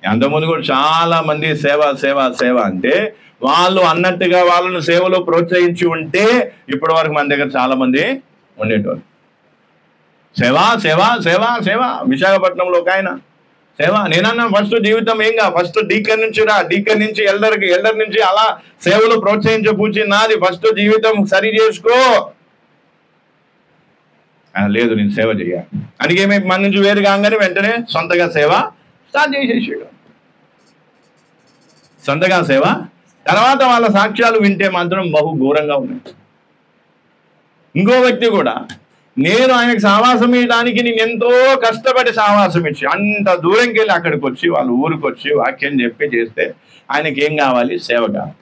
అంతకుముందు కూడా చాలా మంది సేవ సేవ సేవ అంటే వాళ్ళు అన్నట్టుగా వాళ్ళను సేవలో ప్రోత్సహించి ఉంటే ఇప్పటి వరకు మన దగ్గర చాలా మంది ఉండేటోళ్ళు. సేవ సేవ సేవ సేవ. విశాఖపట్నంలో ఒక ఆయన సేవ. నేనన్నా ఫస్ట్ జీవితం ఏంగా, ఫస్ట్ డీకన్ నుంచి రా, డీకన్ నుంచి ఎల్డర్కి, ఎల్డర్ నుంచి అలా సేవలు ప్రోత్సహించే పూచి నాది, ఫస్ట్ జీవితం సరి చేసుకో. లేదు నేను సేవ చేయాలి అందుకే ఏమైపు మన నుంచి వేరు కాగానే వెంటనే సొంతగా సేవ స్టార్ట్ చేసేసాడు. సొంతగా సేవ. తర్వాత వాళ్ళ సాక్ష్యాలు వింటే మాత్రం బహు ఘోరంగా ఉన్నాయి. ఇంకో వ్యక్తి కూడా నేను ఆయనకు సావాసం ఇవ్వడానికి నేను ఎంతో కష్టపడి సావాసం ఇచ్చి అంత దూరంకి వెళ్ళి అక్కడికి వచ్చి వాళ్ళ ఊరికి వచ్చి వాక్యం చెప్పి చేస్తే ఆయనకి ఏం కావాలి? సేవ కావాలి.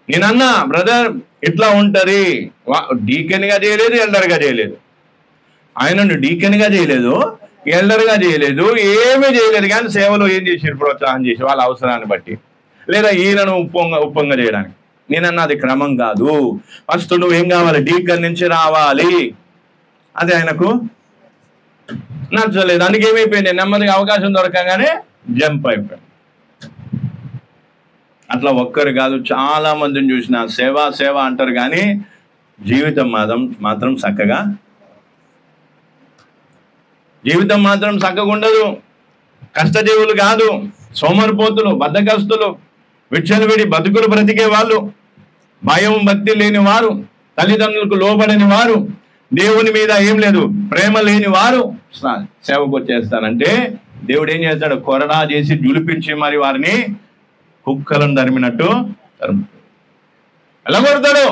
నేనన్నా బ్రదర్ ఇట్లా ఉంటుంది, డీకెన్గా చేయలేదు, ఎల్డర్గా చేయలేదు. ఆయనను డీకెన్గా చేయలేదు, ఎల్డర్గా చేయలేదు, ఏమీ చేయలేదు. కానీ సేవలో ఏం చేసి ప్రోత్సాహం చేసి వాళ్ళ అవసరాన్ని బట్టి, లేదా ఈయనను ఉప్పంగా చేయడానికి. నేనన్నా అది క్రమం కాదు. ఫస్ట్ నువ్వేం కావాలి? డీకన్ నుంచి రావాలి. అది ఆయనకు నచ్చలేదు. అందుకే ఏమైపోయింది? నెమ్మదిగా అవకాశం దొరకగానే జంప్ అయిపోయింది. అట్లా ఒక్కరు కాదు, చాలా మందిని చూసిన సేవ సేవ అంటారు కానీ జీవితం మాత్రం చక్కగా ఉండదు. కష్టజీవులు కాదు, సోమరిపోతులు, బద్ధకస్తులు, విచ్చలవిడి బతుకులు బ్రతికే వాళ్ళు, భయం భక్తి లేని వారు, తల్లిదండ్రులకు లోబడని వారు, దేవుని మీద ఏం లేదు ప్రేమ లేని వారు సేవకు వచ్చేస్తారంటే దేవుడు ఏం చేస్తాడు? కొరడా చేసి జులిపించి మరి వారిని కుక్కలను తరిమినట్టు ఎలా కొడతాడు?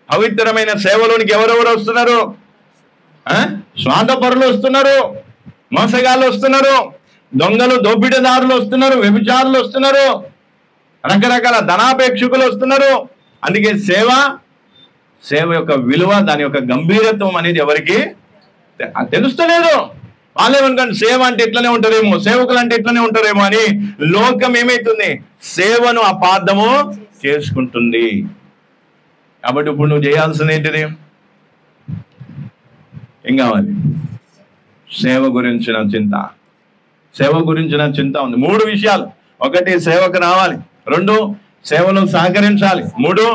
పవిత్రమైన సేవలోనికి ఎవరెవరు వస్తున్నారు? స్వార్థపరులు వస్తున్నారు, మోసగాళ్ళు వస్తున్నారు, దొంగలు దోపిడీదారులు వస్తున్నారు, వ్యభిచారులు వస్తున్నారు, రకరకాల ధనాపేక్షకులు వస్తున్నారు. అందుకే సేవ యొక్క విలువ, దాని యొక్క గంభీరత్వం అనేది ఎవరికి తెలుస్తలేదు. వాళ్ళేమనుకోండి సేవ అంటే ఇట్లనే ఉంటారేమో, సేవకులు అంటే ఇట్లనే ఉంటారేమో అని లోకం ఏమైతుంది? సేవను అపార్థము చేసుకుంటుంది. కాబట్టి ఇప్పుడు నువ్వు చేయాల్సింది ఏంటిది? ఏం కావాలి? సేవ గురించిన చింత ఉంది. 3 విషయాలు. 1 సేవకు రావాలి, 2 సేవలో సహకరించాలి, 3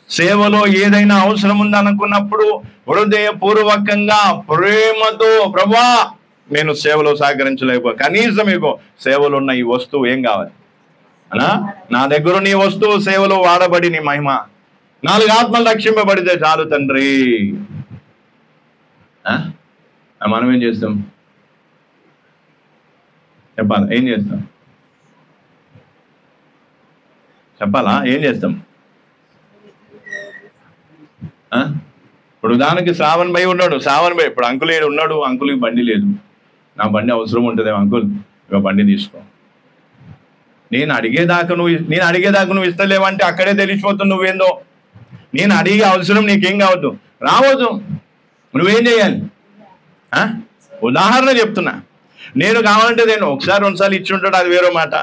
సేవలో ఏదైనా అవసరం ఉందనుకున్నప్పుడు హృదయపూర్వకంగా ప్రేమతో ప్రభా నేను సేవలో సహకరించలేకపోతే కనీసం మీకు సేవలో ఉన్న ఈ వస్తువు ఏం కావాలి అనా? నా దగ్గర నీ వస్తువు సేవలో వాడబడి నీ మహిమ 4 ఆత్మలు రక్షింపబడితే చాలు తండ్రి. మనం ఏం చేస్తాం చెప్పాలా? ఏం చేస్తాం చెప్పాలా? ఏం చేస్తాం? ఇప్పుడు ఉదాహరణకి శ్రావణ్ భయ్ ఉన్నాడు. ఇప్పుడు అంకుల్ ఏడు ఉన్నాడు, అంకుల్కి బండి లేదు. నా బండి అవసరం ఉంటుందేమో, అంకుల్ ఇక బండి తీసుకో. నేను అడిగేదాకా నువ్వు ఇస్తలేవంటే అక్కడే తెలిసిపోతుంది నువ్వేందో. నేను అడిగే అవసరం నీకేం కావద్దు, రావద్దు. నువ్వేం చేయాలి? ఉదాహరణ చెప్తున్నా. నేను కావాలంటే నేను 1-2 సార్లు ఇచ్చి ఉంటాడు, అది వేరే మాట.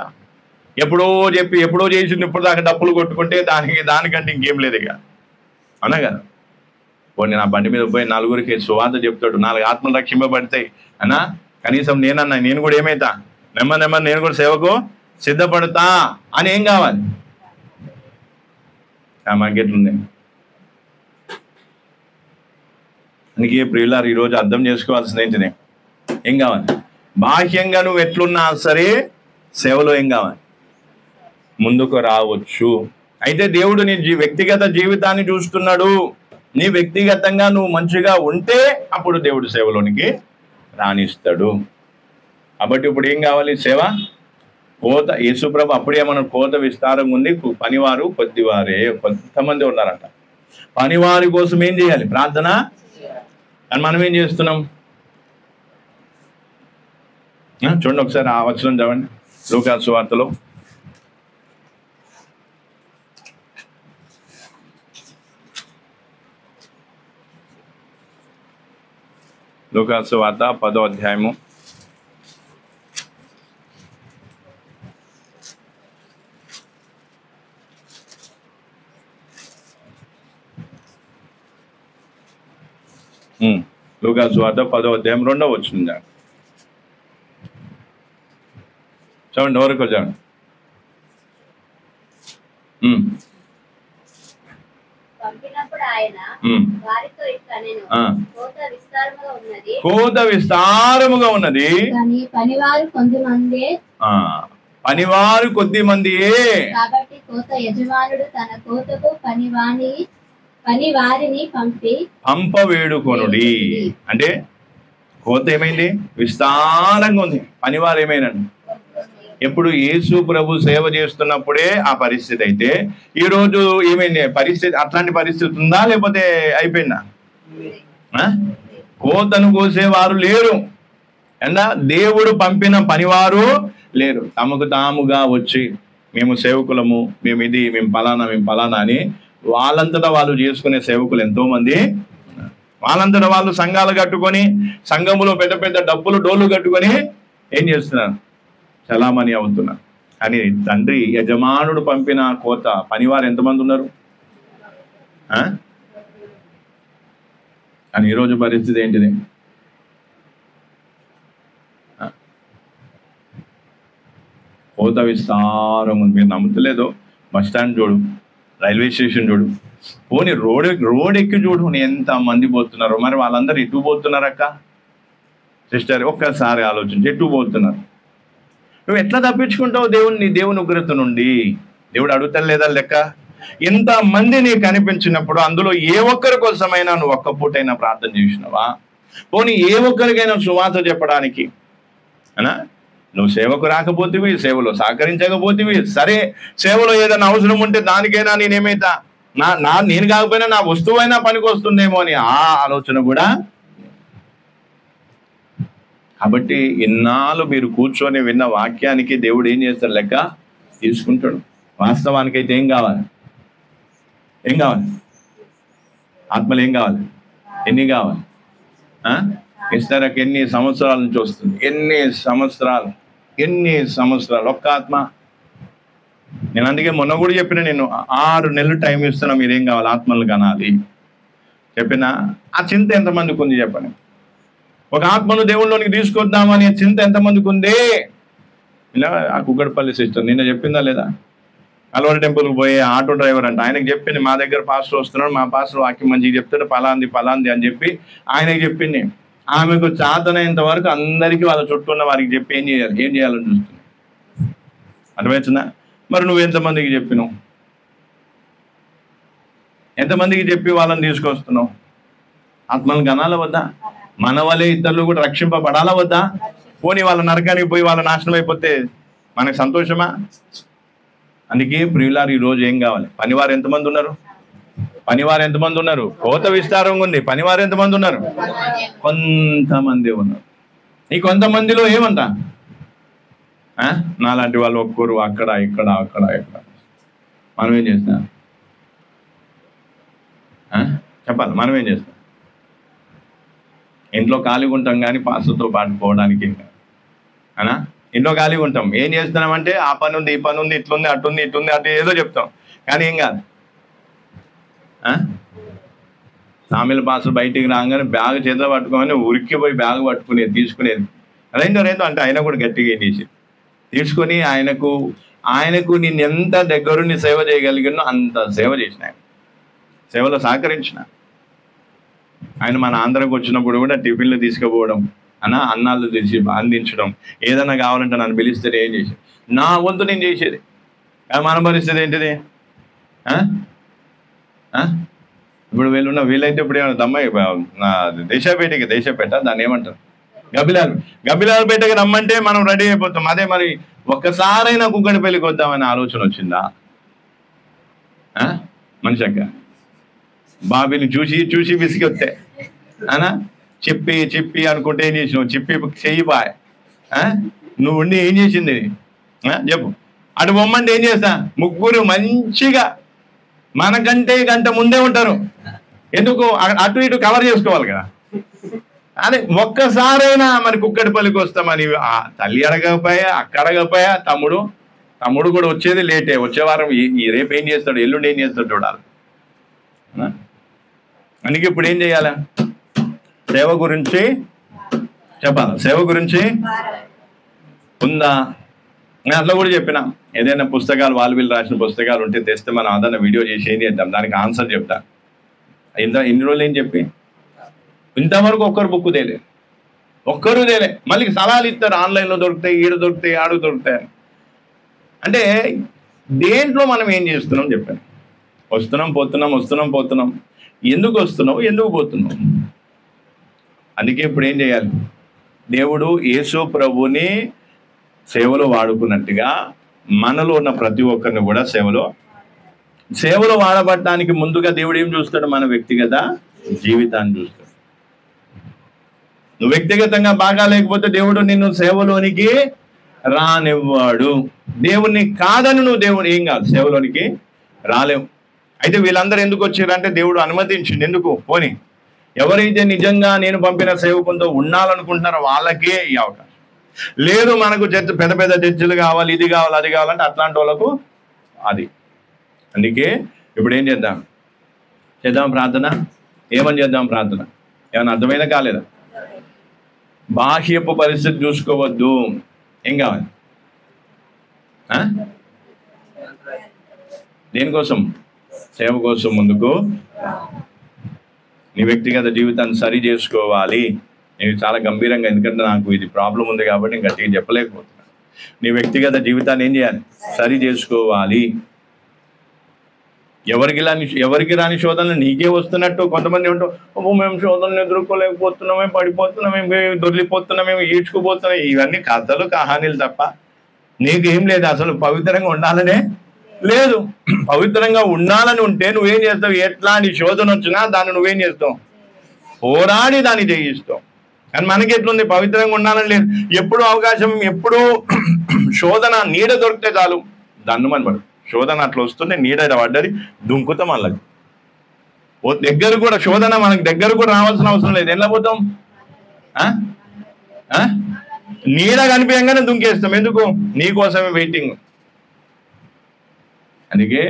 ఎప్పుడో చేసింది ఇప్పుడు దాకా డప్పులు కొట్టుకుంటే దానికంటే ఇంకేం లేదు ఇక, అవునా కదా? పోనీ నా బండి మీద పోయి 4గురికి సువార్త చెప్తాడు, 4 ఆత్మలు రక్షింపబడతాయి అన్నా. కనీసం నేను కూడా ఏమైతా నెమ్మది నేను కూడా సేవకు సిద్ధపడతా అని ఏం కావాలి? మాకెట్లుంది. అందుకే ప్రియులారు ఈరోజు అర్థం చేసుకోవాల్సింది ఏంటిది? ఏం కావాలి? బాహ్యంగా నువ్వు ఎట్లున్నా సరే సేవలో ఏం కావాలి? ముందుకు రావచ్చు. అయితే దేవుడు నీ వ్యక్తిగత జీవితాన్ని చూస్తున్నాడు. నీ వ్యక్తిగతంగా నువ్వు మంచిగా ఉంటే అప్పుడు దేవుడు సేవలోనికి రాణిస్తాడు. కాబట్టి ఇప్పుడు ఏం కావాలి? సేవ కోత. యేసుప్రభు అప్పుడేమన్నా కోత విస్తారంగా ఉంది, పనివారు కొద్దివారే, కొంతమంది ఉన్నారంట. పనివారి కోసం ఏం చేయాలి? ప్రార్థన. అని మనం ఏం చేస్తున్నాం చూడండి ఒకసారి ఆ వచనం చదవండి. లూకా సువార్తలో లూకా సువార్త 10వ అధ్యాయము 10వ అధ్యాయం 2వ వచనం. చూడండి ఎవరికి చూడండి. పంపినప్పుడు ఆయన వారితో ఇట్లా నేను కోత విస్తారముగా ఉన్నది కానీ పనివారు కొద్ది మందియే కాబట్టి కోత యజమానుడు తన కోతకు పనివారిని పంపవేడుకొనుడి. అంటే కోత ఏమైంది? విస్తారంగా ఉంది. పనివారు ఏమైనాడు? ఎప్పుడు యేసు ప్రభు సేవ చేస్తున్నప్పుడే ఆ పరిస్థితి అయితే ఈరోజు ఏమైంది పరిస్థితి? అట్లాంటి పరిస్థితి ఉందా లేకపోతే అయిపోయిందా? కోతను కోసేవారు లేరు. అండ్ దేవుడు పంపిన పనివారు లేరు. తమకు తాముగా వచ్చి మేము సేవకులము, మేము పలానా అని వాళ్ళంతటా వాళ్ళు చేసుకునే సేవకులు ఎంతో మంది. వాళ్ళంతటా వాళ్ళు సంఘాలు కట్టుకొని సంఘములో పెద్ద పెద్ద డబ్బులు డోలు కట్టుకొని ఏం చేస్తున్నారు? చలామణి అవుతున్నారు. కానీ తండ్రి యజమానుడు పంపిన కోత పనివారు ఎంతమంది ఉన్నారు? కానీ ఈరోజు పరిస్థితి ఏంటిది? కోత విస్తారం ఉంది. మీరు నమ్ముతలేదు, బస్ స్టాండ్ చూడు, రైల్వే స్టేషన్ చూడు, పోనీ రోడ్ ఎక్కి చూడు ఎంతమంది పోతున్నారు. మరి వాళ్ళందరూ ఎటు పోతున్నారు అక్క సిస్టర్? ఒక్కసారి ఆలోచించి ఎటు పోతున్నారు? నువ్వు ఎట్లా తప్పించుకుంటావు దేవుని ఉగ్రత నుండి? దేవుడు అడుగుతా లేదా లెక్క? ఇంతమంది నీకు కనిపించినప్పుడు అందులో ఏ ఒక్కరి కోసమైనా నువ్వు ఒక్క పూటైనా ప్రార్థన చేసినావా? పోనీ ఏ ఒక్కరికైనా సువార్త చెప్పడానికి అనా? నువ్వు సేవకు రాకపోతేవి, సేవలో సహకరించకపోతేవి, సరే సేవలో ఏదైనా అవసరం ఉంటే దానికైనా నేనేమైతా నేను కాకపోయినా నా వస్తువైనా పనికి వస్తుందేమో అని ఆ ఆలోచన కూడా. కాబట్టి ఇన్నాళ్ళు మీరు కూర్చొని విన్న వాక్యానికి దేవుడు ఏం చేస్తాడు? లెక్క తీసుకుంటాడు. వాస్తవానికి అయితే ఏం కావాలి? ఆత్మలు ఏం కావాలి? ఎన్ని కావాలి? ఇస్తారకు ఎన్ని సంవత్సరాల నుంచి వస్తుంది? ఎన్ని సంవత్సరాలు ఒక్క ఆత్మ. నేను అందుకే మొన్న కూడా చెప్పిన, నేను 6 నెలలు టైం ఇస్తున్నా, మీరేం కావాలి? ఆత్మలు కనాలి చెప్పిన. ఆ చింత ఎంతమందికి ఉంది చెప్పండి? ఒక ఆత్మను దేవుళ్ళలోనికి తీసుకొద్దామని చింత ఎంతమందికి ఉంది? ఇలా ఆ కుక్కడపల్లి సిస్టర్ నిన్న చెప్పిందా లేదా? అల్వారి టెంపుల్కి పోయే ఆటో డ్రైవర్ అంట. ఆయనకు చెప్పింది, మా దగ్గర పాస్టర్ వస్తున్నాడు, మా పాస్టర్ వాక్యం మంచిగా చెప్తాడు, పలాంది అని చెప్పి ఆయనకి చెప్పింది. ఆమెకు చాతనైనంత వరకు అందరికీ వాళ్ళ చుట్టూ ఉన్న వారికి చెప్పి ఏం చేయాలని చూస్తుంది. అర్థమవుతుందా? మరి నువ్వు ఎంతమందికి చెప్పినావు? ఎంతమందికి చెప్పి వాళ్ళని తీసుకొస్తున్నావు? ఆత్మలను కనాల వద్దా? మన వల్లే ఇతరులు కూడా రక్షింపబడాలా వద్దా? పోనీ వాళ్ళ నరకానికి పోయి వాళ్ళ నాశనం అయిపోతే మనకు సంతోషమా? అందుకే ప్రియులారు ఈరోజు ఏం కావాలి? పనివారు ఎంతమంది ఉన్నారు? కోత విస్తారంగా ఉంది. పనివారు ఎంతమంది ఉన్నారు? కొంతమంది ఉన్నారు. ఈ కొంతమందిలో ఏమంట? నాలాంటి వాళ్ళు ఒక్కరు అక్కడ ఇక్కడ. మనం ఏం చేస్తాం? చెప్పాలి, మనం ఏం చేస్తాం? ఇంట్లో ఖాళీగా ఉంటాం కానీ పాస్టర్తో పాటు పోవడానికి అనా? ఇంట్లో ఖాళీగా ఉంటాం. ఏం చేస్తున్నామంటే ఆ పని ఉంది, ఈ పని ఉంది, ఇట్లుంది, అటుంది, ఇటుంది, అటు ఏదో చెప్తాం. కానీ ఏం కాదు. సామిల పాస్టర్ బయటికి రాగానే బ్యాగ్ చేతిలో పట్టుకోమని ఉరికిపోయి బ్యాగ్ తీసుకునేది రెండో అంటే ఆయన కూడా గట్టిగా ఏం చేసి తీసుకొని ఆయనకు నేను ఎంత దగ్గరుండి సేవ చేయగలిగినో అంత సేవ చేసిన, సేవలో సహకరించిన. ఆయన మన ఆంధ్రాకి వచ్చినప్పుడు కూడా టిఫిన్లు తీసుకుపోవడం, అన్నాలు తెచ్చి అందించడం, ఏదైనా కావాలంటే నన్ను పిలిస్తే ఏం చేసి నా వంతు నేను చేసేది. మన పరిస్థితి ఏంటిది? ఇప్పుడు వీళ్ళైతే ఇప్పుడు ఏమన్నా దమ్మాయి దేశపేట దాన్ని ఏమంటారు? గబ్బిలాలపేటకి రమ్మంటే మనం రెడీ అయిపోతాం. అదే మరి ఒక్కసారైనా కుక్కడిపల్లికి వద్దామనే ఆలోచన వచ్చిందా మనిషి అక్క? బాబీని చూసి విసిగి వస్తే చెప్పి అనుకుంటే ఏం చేసినావు? చెయ్యి బాయ్. నువ్వు ఉండి ఏం చేసింది చెప్పు. అటు బొమ్మంటే ఏం చేస్తా? ముగ్గురు మంచిగా మనకంటే గంట ముందే ఉంటారు. ఎందుకు? అటు ఇటు కవర్ చేసుకోవాలి కదా. అదే ఒక్కసారైనా మరి కుక్కడిపల్లికి వస్తామని తల్లి అడగకపోయా, అక్క అడగకపోయా, తమ్ముడు కూడా వచ్చేది లేటే. వచ్చే వారం రేపు ఏం చేస్తాడు, ఎల్లుండి ఏం చేస్తాడు చూడాలి. అందుకే ఇప్పుడు ఏం చేయాలి? సేవ గురించి చెప్పాలి. సేవ గురించి ఉందా? నేను అట్లా కూడా చెప్పిన, ఏదైనా పుస్తకాలు వీళ్ళు రాసిన పుస్తకాలు ఉంటే తెస్తే మనం అదన్న వీడియో చేసి ఏం చేద్దాం, దానికి ఆన్సర్ చెప్తా. ఇన్ని రోజులు ఏం చెప్పి ఇంతవరకు ఒక్కరు బుక్ తేలేదు, ఒక్కరు తేలే. మళ్ళీ సలహాలు ఇస్తారు, ఆన్లైన్లో దొరుకుతాయి, ఈడ దొరుకుతాయి, ఆడు దొరుకుతాయి. అంటే దేంట్లో మనం ఏం చేస్తున్నాం చెప్పాను. వస్తున్నాం పోతున్నాం. ఎందుకు వస్తున్నావు, ఎందుకు పోతున్నావు? అందుకే ఇప్పుడు ఏం చేయాలి, దేవుడు యేసు ప్రభుని సేవలో వాడుకున్నట్టుగా మనలో ఉన్న ప్రతి ఒక్కరిని కూడా సేవలో వాడబడటానికి ముందుగా దేవుడు ఏం చూస్తాడు, మన వ్యక్తిగత జీవితాన్ని చూస్తాడు. నువ్వు వ్యక్తిగతంగా బాగా లేకపోతే దేవుడు నిన్ను సేవలోనికి రానివ్వాడు. దేవుణ్ణి కాదని నువ్వు దేవుడు ఏం కాదు, సేవలోనికి రాలేవు. అయితే వీళ్ళందరూ ఎందుకు వచ్చారంటే దేవుడు అనుమతించింది. ఎందుకు? పోనీ ఎవరైతే నిజంగా నేను పంపిన సేవకులతో ఉండాలనుకుంటున్నారో వాళ్ళకే ఈ అవకాశం. లేదు మనకు పెద్ద పెద్ద చర్చలు కావాలి, ఇది కావాలి, అది కావాలంటే అట్లాంటి వాళ్ళకు అది. అందుకే ఇప్పుడు ఏం చేద్దాం ప్రార్థన. ఏమని చేద్దాం ప్రార్థన? ఏమన్నా అర్థమైనా కాలేదా? బాహ్యపు పరిస్థితి చూసుకోవద్దు. ఏం కావాలి? దేనికోసం? సేవ కోసం ముందుకు. నీ వ్యక్తిగత జీవితాన్ని సరి చేసుకోవాలి. నేను చాలా గంభీరంగా, ఎందుకంటే నాకు ఇది ప్రాబ్లం ఉంది కాబట్టి నేను గట్టిగా చెప్పలేకపోతున్నాను. నీ వ్యక్తిగత జీవితాన్ని ఏం చేయాలి? సరి చేసుకోవాలి. ఎవరికి రాని శోధనలు నీకే వస్తున్నట్టు కొంతమంది ఉంటాం, మేము శోధనలు ఎదుర్కోలేకపోతున్నామే, పడిపోతున్నామే, దొరికిపోతున్నామే, ఈడ్చుకుపోతున్నాం. ఇవన్నీ కథలు కహానీలు తప్ప నీకేం లేదు. అసలు పవిత్రంగా ఉండాలనే లేదు. పవిత్రంగా ఉండాలని ఉంటే నువ్వేం చేస్తావు? ఎట్లాంటి శోధన వచ్చినా దాన్ని నువ్వేం చేస్తావు? పోరాడి దాన్ని జయిస్తావు. కానీ మనకి ఎట్లుంది? పవిత్రంగా ఉండాలని లేదు. ఎప్పుడు అవకాశం, ఎప్పుడు శోధన నీడ దొరికితే చాలు దన్నుమని పడు. శోధన అట్లా వస్తుంది, నీడ పడ్డది, దుంకుతాం. వాళ్ళకి దగ్గర కూడా శోధన మనకి దగ్గర కూడా రావాల్సిన అవసరం లేదు. ఎలా పోతాం? నీడ కనిపించగానే దుంకేస్తాం. ఎందుకు? నీకోసమే వెయిటింగ్. అందుకే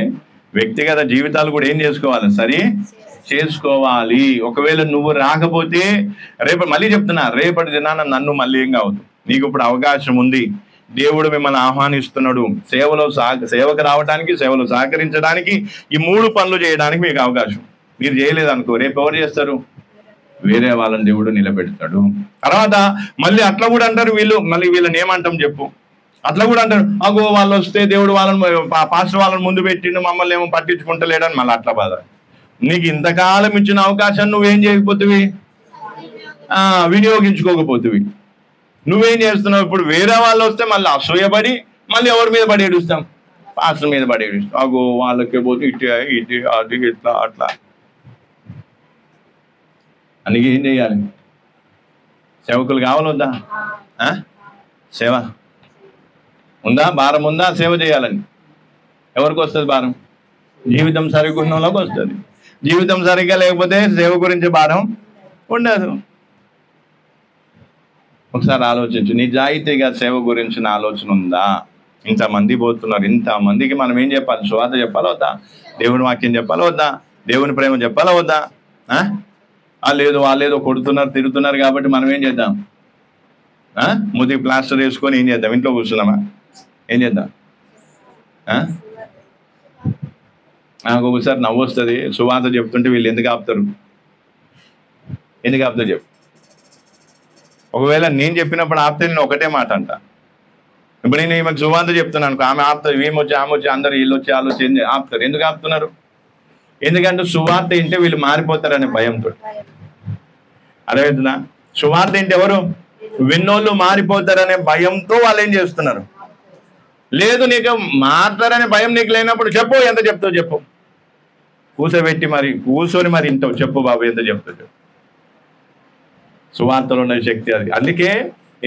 వ్యక్తిగత జీవితాలు కూడా ఏం చేసుకోవాలి? సరి చేసుకోవాలి. ఒకవేళ నువ్వు రాకపోతే మళ్ళీ చెప్తున్నా, రేపటి దినాన నన్ను మళ్ళీ ఏం కావద్దు. నీకు ఇప్పుడు అవకాశం ఉంది. దేవుడు మిమ్మల్ని ఆహ్వానిస్తున్నాడు సేవకు రావడానికి, సేవలో సహకరించడానికి, ఈ 3 పనులు చేయడానికి మీకు అవకాశం. మీరు చేయలేదనుకో, రేపు ఎవరు చేస్తారు? వేరే వాళ్ళని దేవుడు నిలబెడతాడు. తర్వాత మళ్ళీ అట్లా కూడా అంటారు వీళ్ళని ఏమంటాం చెప్పు? అట్లా కూడా అంటారు, అగో వాళ్ళు వస్తే దేవుడు పాస్టర్ వాళ్ళని ముందు పెట్టిండు, మమ్మల్ని ఏమో పట్టించుకుంటలేడని మళ్ళీ అట్లా బాధ. నీకు ఇంతకాలం ఇచ్చిన అవకాశాన్ని నువ్వేం చేయకపోతువి? వినియోగించుకోకపోతువి. నువ్వేం చేస్తున్నావు? ఇప్పుడు వేరే వాళ్ళు వస్తే మళ్ళీ అసూయపడి మళ్ళీ ఎవరి మీద పడి ఏడుస్తాం? పాస్టర్ మీద పడి ఏడుస్తాం. అగో వాళ్ళకే పోతే ఇటు అది ఇట్లా అట్లా. అందుకే ఏం చేయాలి? సేవకులు కావాలొద్దా? సేవ ఉందా? భారం ఉందా? సేవ చేయాలని. ఎవరికి వస్తుంది భారం? జీవితం సరిగ్గా ఉన్న వాళ్ళకి వస్తుంది. జీవితం సరిగ్గా లేకపోతే సేవ గురించి భారం ఉండదు. ఒకసారి ఆలోచించు, నిజాయితీగా సేవ గురించిన ఆలోచన ఉందా? ఇంతమంది పోతున్నారు, ఇంతమందికి మనం ఏం చెప్పాలి? సువార్త చెప్పాలా వద్దా? దేవుని వాక్యం చెప్పాలా వద్దా? దేవుని ప్రేమ చెప్పాలా వద్దా? లేదు వాళ్ళేదో కొడుతున్నారు, తిరుగుతున్నారు కాబట్టి మనం ఏం చేద్దాం? ముదికి ప్లాస్టర్ వేసుకొని ఏం చేద్దాం? ఇంట్లో కూర్చున్నామా? ఏం చేద్దాం? నాకు ఒకసారి నవ్వు వస్తుంది. సువార్త చెప్తుంటే వీళ్ళు ఎందుకు ఆపుతారు చెప్పు. ఒకవేళ నేను చెప్పినప్పుడు ఆపితే నేను ఒకటే మాట అంట. ఇప్పుడు నేను ఈమెకు సువార్త చెప్తున్నాను, ఆమె ఆపుతుంది, ఆమె వచ్చి అందరు వీళ్ళు వచ్చి ఆలోచి ఆపుతారు. ఎందుకు ఆపుతున్నారు? ఎందుకంటే సువార్త ఏంటే వీళ్ళు మారిపోతారనే భయంతో. అర్థమవుతుందా? సువార్త ఏంటి ఎవరు విన్నోళ్ళు మారిపోతారనే భయంతో వాళ్ళు ఏం చేస్తున్నారు? లేదు, నీకు మారుతారనే భయం నీకు లేనప్పుడు చెప్పు, ఎంత చెప్తావు చెప్పు. కూర్చోబెట్టి కూర్చొని మరి ఇంత చెప్పు బాబు, ఎంత చెప్తావు చెప్పు. సువార్తలో ఉన్న శక్తి అది. అందుకే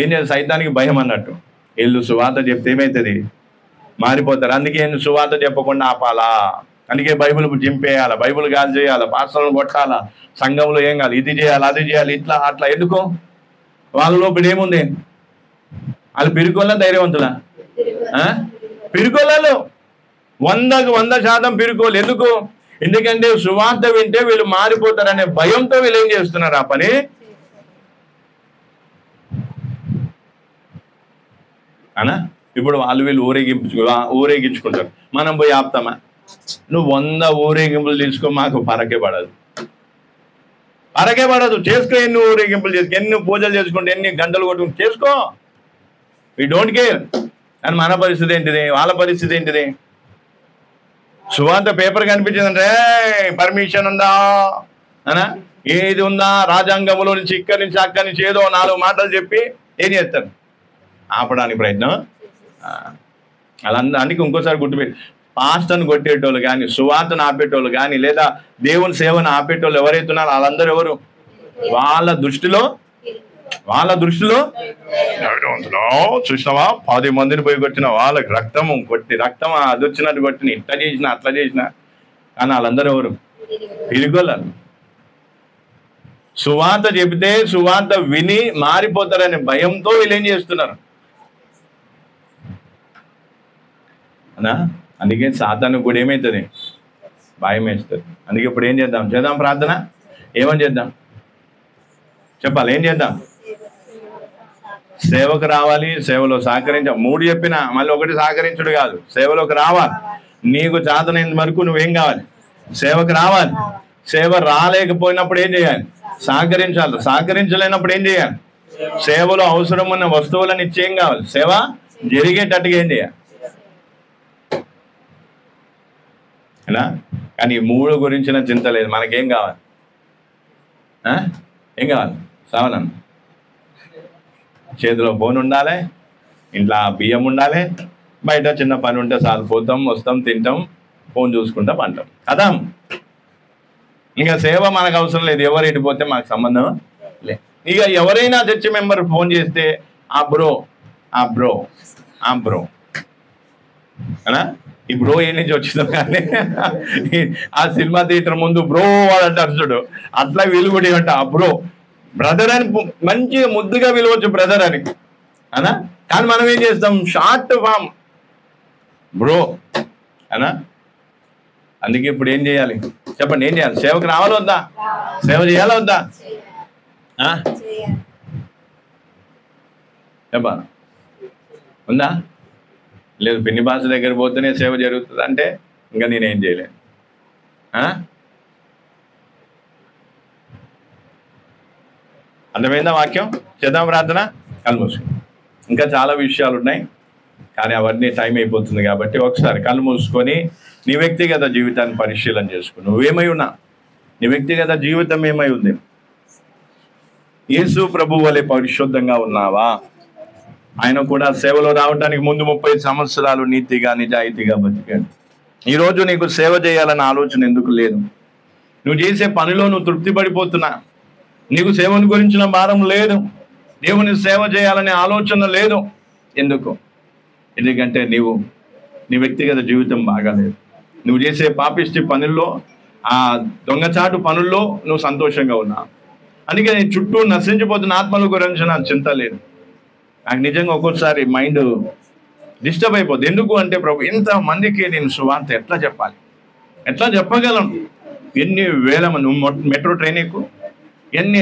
ఏం చేయాలి? సైతానికి భయం అన్నట్టు. వీళ్ళు సువార్త చెప్తే ఏమవుతుంది? మారిపోతారు. అందుకే సువార్త చెప్పకుండా ఆపాలా. అందుకే బైబిల్ చింపేయాలా, బైబిల్ గాలి చేయాలా, పాస్టర్లను కొట్టాలా, సంఘంలో ఏం కాదు, ఇది చేయాలి, అది చేయాలి, ఇట్లా అట్లా. ఎందుకు? వాళ్ళ లోపల ఏముంది? వాళ్ళు పిరుకోళ్ళ ధైర్యవంతులా? పిరుకోళ్ళు 100% పిరుకోలు. ఎందుకు? ఎందుకంటే సువార్త వింటే వీళ్ళు మారిపోతారనే భయంతో వీళ్ళు ఏం చేస్తున్నారు? ఆ పని. అనా ఇప్పుడు వాళ్ళు వీళ్ళు ఊరేగించుకుంటారు, మనం పోయి ఆపుతామా? నువ్వు 100 ఊరేగింపులు తీసుకో, మాకు పరకే పడదు. చేసుకో, ఎన్ని ఊరేగింపులు చేసుకో, ఎన్ని పూజలు చేసుకుంటే, ఎన్ని గంటలు కొట్టుకుంటూ చేసుకో. We don't care. కానీ మన పరిస్థితి ఏంటిది, వాళ్ళ పరిస్థితి ఏంటిది? సువార్త పేపర్ కనిపించిందంటే పర్మిషన్ ఉందా అనా, ఏది ఉందా, రాజ్యాంగంలో నుంచి ఇక్కడి నుంచి అక్కడి నుంచి ఏదో 4 మాటలు చెప్పి ఏం చేస్తారు? ఆపడానికి ప్రయత్నం. అందుకే ఇంకోసారి గుర్తుపెట్టి, పాస్టర్ని కొట్టేటోళ్ళు కానీ, సువార్తను ఆపేటోళ్ళు కానీ, లేదా దేవుని సేవను ఆపేటోళ్ళు ఎవరైతే ఉన్నారో వాళ్ళందరూ ఎవరు? వాళ్ళ దృష్టిలో చూసినావా, 10 మందిని పోయి కొట్టిన వాళ్ళకి రక్తం అది వచ్చినట్టు కొట్టిన, ఇట్లా చేసిన అట్లా చేసిన, కానీ వాళ్ళందరూ ఎవరు? పిరిగొల్లారు. సువార్త చెబితే సువార్త విని మారిపోతారనే భయంతో వీళ్ళు ఏం చేస్తున్నారు అనా? అందుకే సాతాను కూడా ఏమవుతుంది? భయం వేస్తుంది. అందుకే ఇప్పుడు ఏం చేద్దాం ప్రార్థన. ఏమని చేద్దాం చెప్పాలి? ఏం చేద్దాం? సేవకు రావాలి, సేవలో సహకరించ. 3 చెప్పినా మళ్ళీ ఒకటి సహకరించుడు కాదు, సేవలోకి రావాలి. నీకు చేతనైన వరకు నువ్వేం కావాలి? సేవకు రావాలి. సేవ రాలేకపోయినప్పుడు ఏం చేయాలి? సహకరించాలి. సహకరించలేనప్పుడు ఏం చేయాలి? సేవలో అవసరం ఉన్న వస్తువులను ఇచ్చి ఏం కావాలి? సేవ జరిగేటట్టుగా ఏం చేయాలి? అలా. కానీ 3 గురించిన చింత లేదు. మనకేం కావాలి? ఏం కావాలి? సావనన్న చేతిలో ఫోన్ ఉండాలి, ఇంట్లో బియ్యం ఉండాలి, బయట చిన్న పని ఉంటే చాలు, పోతాం వస్తాం తింటాం, ఫోన్ చూసుకుంటాం అంటాం కదా. ఇంకా సేవ మనకు అవసరం లేదు. ఎవరు ఎడిపోతే మాకు సంబంధం లేదు. ఇక ఎవరైనా చర్చి మెంబర్ ఫోన్ చేస్తే ఆ బ్రో అనా, ఈ బ్రో ఏ నుంచి వచ్చిందో కానీ ఆ సినిమా థియేటర్ ముందు బ్రో అంటారు చూడు, అట్లా వీళ్ళు కూడా ఏమంట ఆ బ్రో బ్రదర్ అని మంచిగా ముద్దుగా పిలవచ్చు బ్రదర్ అని అనా. కానీ మనం ఏం చేస్తాం? షార్ట్ ఫామ్ బ్రో అనా. అందుకే ఇప్పుడు ఏం చేయాలి చెప్పండి? ఏం చేయాలి? సేవకు రావాలా వద్దా? సేవ చేయాలా వద్దా? చెప్పాలి. ఉందా? లేదు. పిన్ని భాష దగ్గర పోతేనే సేవ జరుగుతుంది అంటే ఇంకా నేనేం చేయలేను. అర్థమైందా వాక్యం? చేద్దాం ప్రార్థన. కళ్ళు మూసుకుని. ఇంకా చాలా విషయాలు ఉన్నాయి కానీ అవన్నీ టైం అయిపోతుంది కాబట్టి ఒకసారి కళ్ళు మూసుకొని నీ వ్యక్తిగత జీవితాన్ని పరిశీలన చేసుకుని, నువ్వేమై ఉన్నా, నీ వ్యక్తిగత జీవితం ఏమై ఉంది? యేసు ప్రభు వలె పరిశుద్ధంగా ఉన్నావా? ఆయన కూడా సేవలో రావడానికి ముందు 30 సంవత్సరాలు నీతిగా నిజాయితీగా బతికాడు. ఈరోజు నీకు సేవ చేయాలన్న ఆలోచన ఎందుకు లేదు? నువ్వు చేసే పనిలో నువ్వు తృప్తి పడిపోతున్నా, నీకు సేవను గురించిన భారం లేదు, దేవుని సేవ చేయాలనే ఆలోచన లేదు. ఎందుకు? ఎందుకంటే నీ వ్యక్తిగత జీవితం బాగాలేదు. నువ్వు చేసే పాపిష్టి పనుల్లో, ఆ దొంగచాటు పనుల్లో నువ్వు సంతోషంగా ఉన్నావు. అందుకే నీ చుట్టూ నశించిపోతున్న ఆత్మల గురించి నాకు చింత లేదు. నాకు నిజంగా ఒక్కోసారి మైండ్ డిస్టర్బ్ అయిపోద్ది. ఎందుకు అంటే ప్రభు ఇంతమందికి నేను సువార్త ఎట్లా చెప్పాలి, ఎట్లా చెప్పగలను? ఎన్ని వేల మంది, మెట్రో ట్రైన్ ఎక్కు, ఎన్ని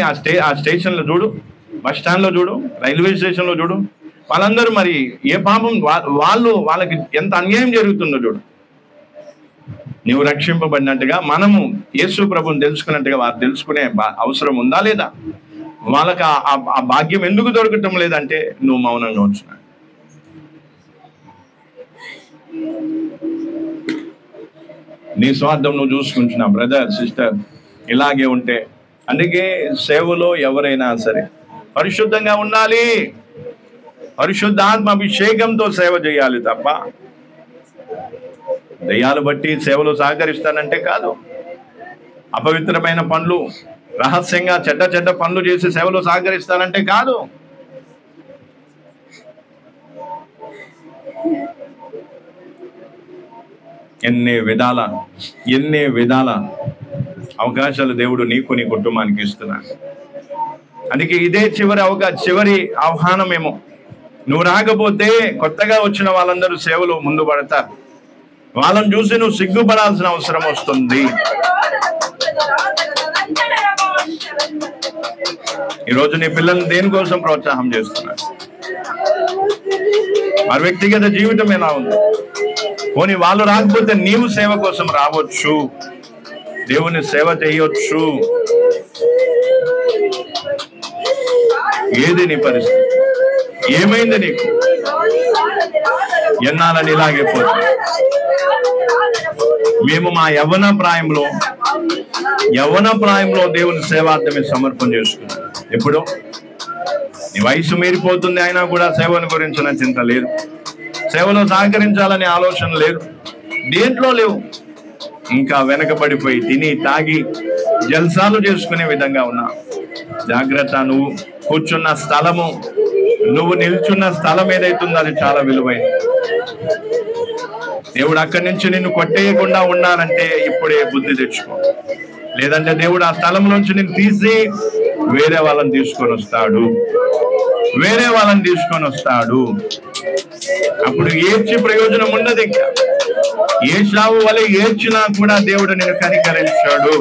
ఆ స్టేషన్లో చూడు, బస్ స్టాండ్లో చూడు, రైల్వే స్టేషన్లో చూడు, వాళ్ళందరూ మరి ఏ పాపం వాళ్ళకి ఎంత అన్యాయం జరుగుతుందో చూడు. నువ్వు రక్షింపబడినట్టుగా మనము యేసు ప్రభుని తెలుసుకున్నట్టుగా వారు తెలుసుకునే అవసరం ఉందా లేదా? వాళ్ళకి ఆ భాగ్యం ఎందుకు దొరకటం లేదంటే నువ్వు మౌనంగా ఉంచున్నా. నీ స్వార్థం నువ్వు చూసుకుంటున్నా. బ్రదర్ సిస్టర్ ఇలాగే ఉంటే, అందుకే సేవలో ఎవరైనా సరే పరిశుద్ధంగా ఉండాలి, పరిశుద్ధాత్మ అభిషేకంతో సేవ చేయాలి తప్ప దయ్యాలు బట్టి సేవలు సహకరిస్తానంటే కాదు. అపవిత్రమైన పనులు, రహస్యంగా చెడ్డ పనులు చేసి సేవలు సహకరిస్తానంటే కాదు. ఎన్ని విధాల అవకాశాలు దేవుడు నీకు నీ కుటుంబానికి ఇస్తున్నాడు. అందుకే ఇదే చివరి ఆహ్వానమేమో. నువ్వు రాకపోతే కొత్తగా వచ్చిన వాళ్ళందరూ సేవలో ముందు పడతారు. వాళ్ళని చూసి నువ్వు సిగ్గుపడాల్సిన అవసరం వస్తుంది. ఈరోజు నీ పిల్లల్ని దేనికోసం ప్రోత్సాహం చేస్తున్నారు? వారి వ్యక్తిగత జీవితం ఎలా ఉంది? పోనీ వాళ్ళు రాకపోతే నీవు సేవ కోసం రావచ్చు, దేవుని సేవ చేయొచ్చు. ఏది నీ పరిస్థితి? ఏమైంది నీకు? ఎన్నాలని ఇలాగే పోతుంది. మేము మా యవ్వన ప్రాయంలో దేవుని సేవార్థమే సమర్పణ చేసుకున్నాం. ఎప్పుడు నీ వయసు మీరిపోతుంది అయినా కూడా సేవను గురించిన చింత లేదు, సేవలో సహకరించాలనే ఆలోచన లేదు, దేంట్లో లేవు. ఇంకా వెనకబడిపోయి తిని తాగి జల్సాలు చేసుకునే విధంగా ఉన్నా. జాగ్రత్త, నువ్వు కూర్చున్న స్థలము, నువ్వు నిల్చున్న స్థలం ఏదైతుందో అది చాలా విలువైంది. దేవుడు అక్కడి నుంచి నిన్ను కొట్టేయకుండా ఉండాలంటే ఇప్పుడే బుద్ధి తెచ్చుకో. లేదంటే దేవుడు ఆ స్థలంలోంచి నిన్ను తీసి వేరే వాళ్ళని తీసుకొని వస్తాడు. అప్పుడు ఏడ్చి ప్రయోజనం ఉండదు. ఇంకా ఏశావు వలె ఏడ్చినా కూడా దేవుడు నిన్ను కనికరించాడు.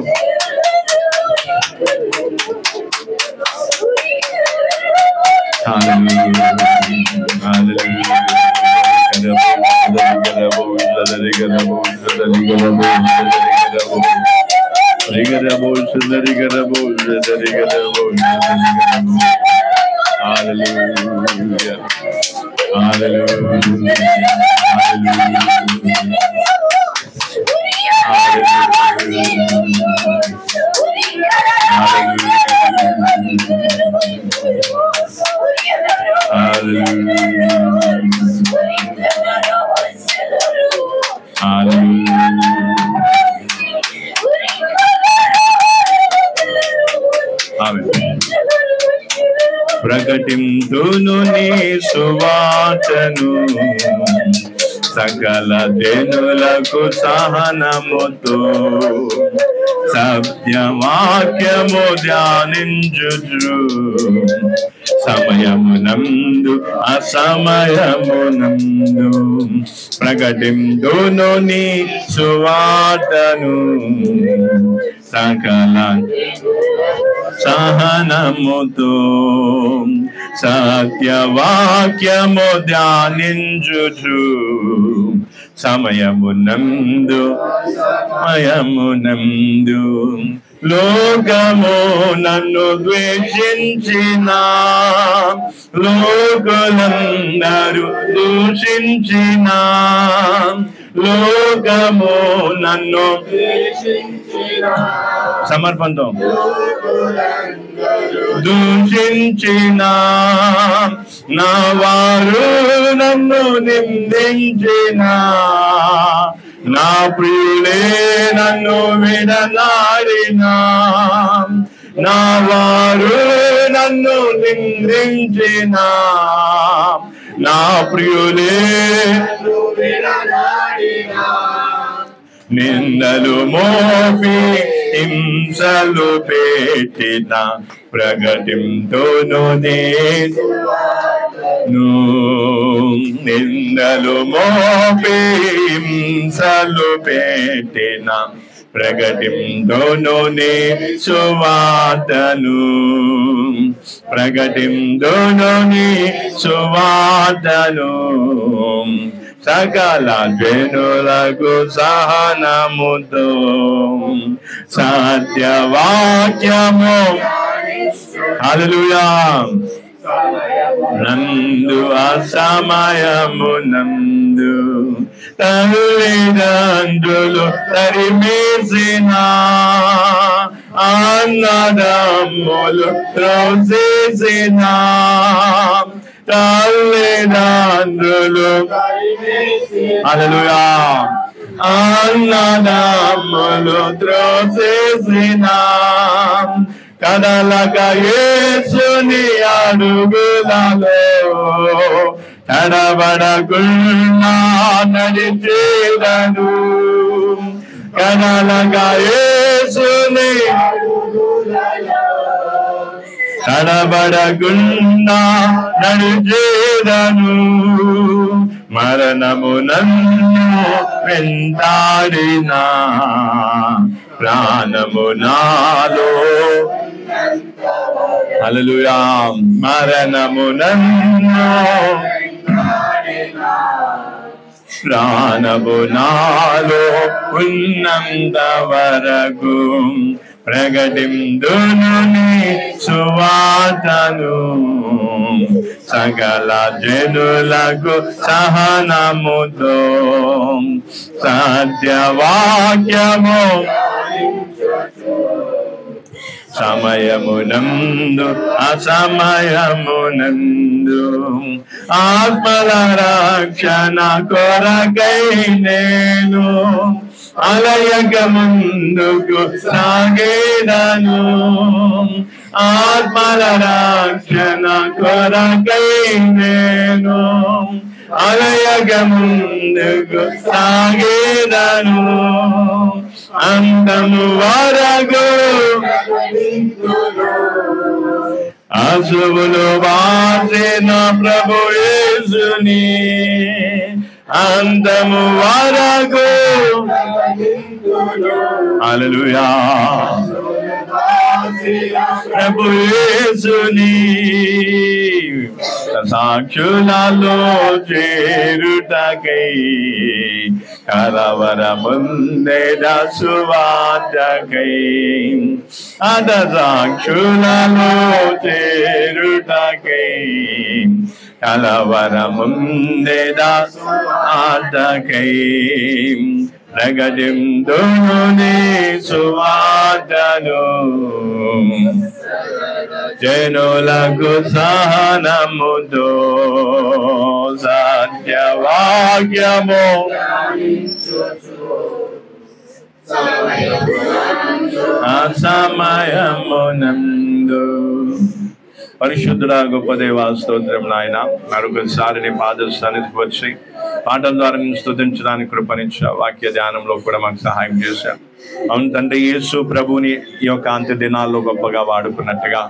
ప్రకటింతును నీ సువార్తను సకల జనులకు సహనముతో, సత్యవాక్యము ధ్యానించుచు సమయమునందు అసమయమునందు. ప్రకటింతును నీ సువార్తను సకల సహనముతో, సత్యవాక్యము ధ్యానించుచు సమయమునందు లోకము నన్ను ద్వేషించిన, లోకులందరూ దూషించిన, లోకము నన్ను సమర్పణతో దూషించిన, నా వారు నన్ను నిందించిన, నా ప్రియులే నన్ను విడనాడిన, నా వారు నన్ను నిందించిన, నా ప్రియులే నిందలు మోపి హింసలు పెట్టిన, ప్రకటింతును నేను నిందలు మోపి హింసలు పెట్టిన, ప్రకటింతును నీ సువార్తను, ప్రకటింతును నీ సువార్తను సకల జనులకు సహనముతో, సత్యవాక్యము హల్లెలూయా నందు అసమయమునందు తల్లిదండ్రులు తరిమేసిన, అన్నదమ్ములు త్రోసేసిన, తల్లిదండ్రులు హల్లెలూయా అన్నదమ్ములు త్రోసేసిన, కదలక యేసుని అడుగులలో తడబడకుండా నడిచేదను, కదలక యేసుని తడబడకుండా నడిచేదను, మరణము నన్ను వెంటాడిన, ప్రాణము నాలో హల్లెలూయా మరణము నన్ను ప్రాణము నాలో ఉన్నంత వరకు ప్రకటిందును నీ సువార్తను సకల జనులకు సహనముతో సత్యవాక్యము సమయమునందు అసమయమునందు ఆత్మల రక్షణ కొరకై నేను అలయక ముందుకు సాగేదను ఆత్మల రక్షణ కొరకై నేను అలయక ముందుకు సాగేదను అంతము వరకు అశుభులు బాసిన ప్రభు యేసుని అంతము వరకు హల్లెలూయా ప్రభు యేసుని సాక్షులలో చేరుటకై కలవరముందెద సువార్తకై అద సాక్షులలో చేరుటకై కలవరముందెద సువార్తకై ప్రకటిందును నీ సువార్తను జనులకు సహనముతో సత్యవాక్యము అసమయమునందు. పరిశుద్ధుడ గొప్ప దేవా స్తోత్రం నాయన, మరొకసారి నీ పాద సన్నిధికి వచ్చి పాటల ద్వారా నేను స్తుతించడానికి కృపనిచ్చా. వాక్య ధ్యానంలో కూడా మాకు సహాయం చేశాం. అవును తండ్రి, యేసు ప్రభుని ఈ యొక్క అంత్య దినాల్లో గొప్పగా వాడుకున్నట్టుగా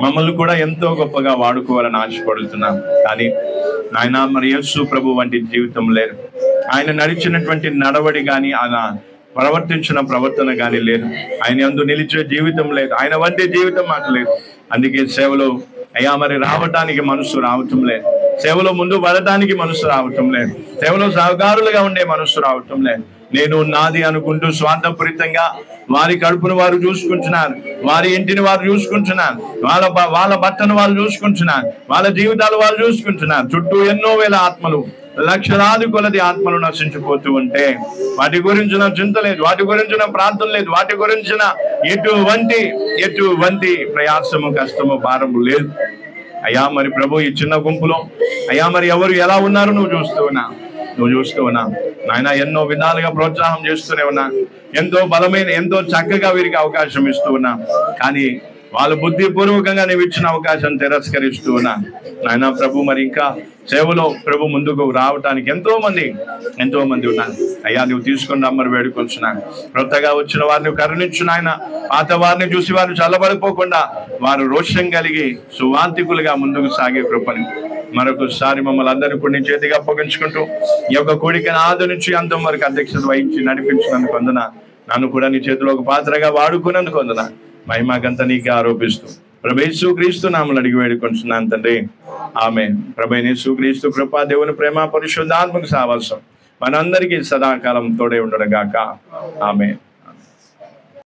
మమ్మల్ని కూడా ఎంతో గొప్పగా వాడుకోవాలని ఆశపడుతున్నాం. కానీ ఆయన మరి యేసు ప్రభు వంటి జీవితం లేదు. ఆయన నడిచినటువంటి నడవడి కానీ, ఆయన ప్రవర్తించిన ప్రవర్తన కానీ లేదు. ఆయన యందు నిలిచే జీవితం లేదు. ఆయన వంటి జీవితం మాకు లేదు. అందుకే సేవలో అయ్యా మరి రావటానికి మనసు రావటం లేదు. సేవలో ముందు పడటానికి మనసు రావటం లేదు. సేవలో సహకారులుగా ఉండే మనసు రావటం లేదు. నేను నాది అనుకుంటూ స్వార్థపూరితంగా వారి కడుపును వారు చూసుకుంటున్నారు, వారి ఇంటిని వారు చూసుకుంటున్నారు, వాళ్ళ భర్తను వాళ్ళు చూసుకుంటున్నారు, వాళ్ళ జీవితాలు వాళ్ళు చూసుకుంటున్నారు. చుట్టూ ఎన్నో వేల ఆత్మలు, లక్షలాది కొలది ఆత్మలు నశించిపోతూ ఉంటే వాటి గురించిన చింత లేదు, వాటి గురించిన ప్రార్థన లేదు, వాటి గురించిన ఎటువంటి ప్రయాసము, కష్టము, భారము లేదు. అయ్యా మరి ప్రభు ఈ చిన్న గుంపులో అయ్యా మరి ఎవరు ఎలా ఉన్నారు నువ్వు చూస్తూ ఉన్నా నాయన. ఎన్నో విధాలుగా ప్రోత్సాహం చేస్తూనే ఉన్నా, ఎంతో బలమైన ఎంతో చక్కగా వీరికి అవకాశం ఇస్తూ ఉన్నా. కానీ వాళ్ళు బుద్ధిపూర్వకంగా నువ్వు ఇచ్చిన అవకాశం తిరస్కరిస్తూ ఉన్నా నాయన. ప్రభు మరి ఇంకా సేవలో ప్రభు ముందుకు రావటానికి ఎంతో మంది ఉన్నారు. అయ్యా నువ్వు తీసుకుని రమ్మని వేడుకొచ్చున్నాను. కొత్తగా వచ్చిన వారిని కరుణించు నాయన. పాత వారిని చూసి వారు చల్లబడిపోకుండా వారు రోషం కలిగి సువాంతికులుగా ముందుకు సాగే కృపని మరొకసారి మమ్మల్ని అందరినీ కూడా నీ చేతిగా అప్పగించుకుంటూ ఈ యొక్క కోడికను ఆది నుంచి అంతం వరకు అధ్యక్షత వహించి నడిపించినందుకు వందన. నన్ను కూడా నీ చేతిలో ఒక పాత్రగా వాడుకున్నందుకు వందన. మహిమకంతా నీకే ఆరోపిస్తూ ప్రభు యేసు క్రీస్తు నామమున అడిగి వేడుకొంచున్నాను తండ్రి, ఆమేన్. ప్రభు యేసు క్రీస్తు కృప, దేవుని ప్రేమ, పరిశుద్ధాత్మక సహవాసం మనందరికీ సదాకాలం తోడే ఉండడుగాక. ఆమేన్.